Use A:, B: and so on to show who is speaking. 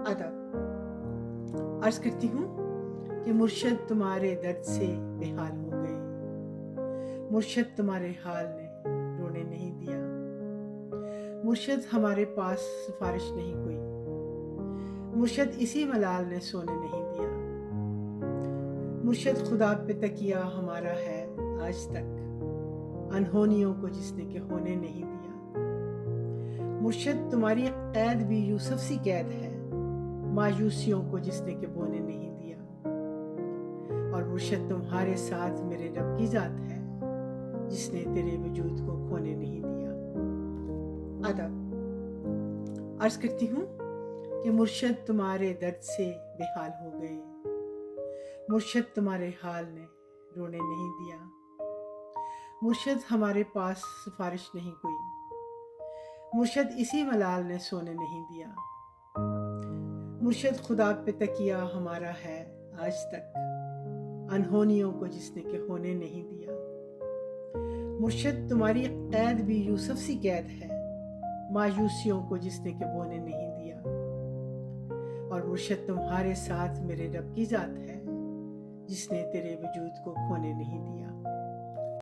A: अदब अर्ज करती हूँ कि मुर्शद तुम्हारे दर्द से बेहाल हो गए। मुर्शद तुम्हारे हाल ने रोने नहीं दिया। मुर्शद हमारे पास सिफारिश नहीं कोई। मुर्शद इसी मलाल ने सोने नहीं दिया। मुर्शद खुदा पे तकिया हमारा है आज तक, अनहोनियों को जिसने के होने नहीं दिया। मुर्शद तुम्हारी कैद भी यूसुफ सी कैद है, मायूसियों को जिसने के बोने नहीं दिया। और मुर्शद तुम्हारे साथ मेरे रब की जात है, जिसने तेरे वजूद को खोने नहीं दिया। अदब अर्ज करती हूँ कि मुर्शद तुम्हारे दर्द से बेहाल हो गए। मुर्शद तुम्हारे हाल ने रोने नहीं दिया। मुर्शद हमारे पास सिफारिश नहीं कोई। मुर्शद इसी मलाल ने सोने नहीं दिया। मुर्शद खुदा पे तकिया हमारा है आज तक, अनहोनियों को जिसने के होने नहीं दिया। मुर्शद तुम्हारी कैद भी यूसुफ सी कैद है, मायूसियों को जिसने के बोने नहीं दिया। और मुर्शद तुम्हारे साथ मेरे रब की जात है, जिसने तेरे वजूद को खोने नहीं दिया।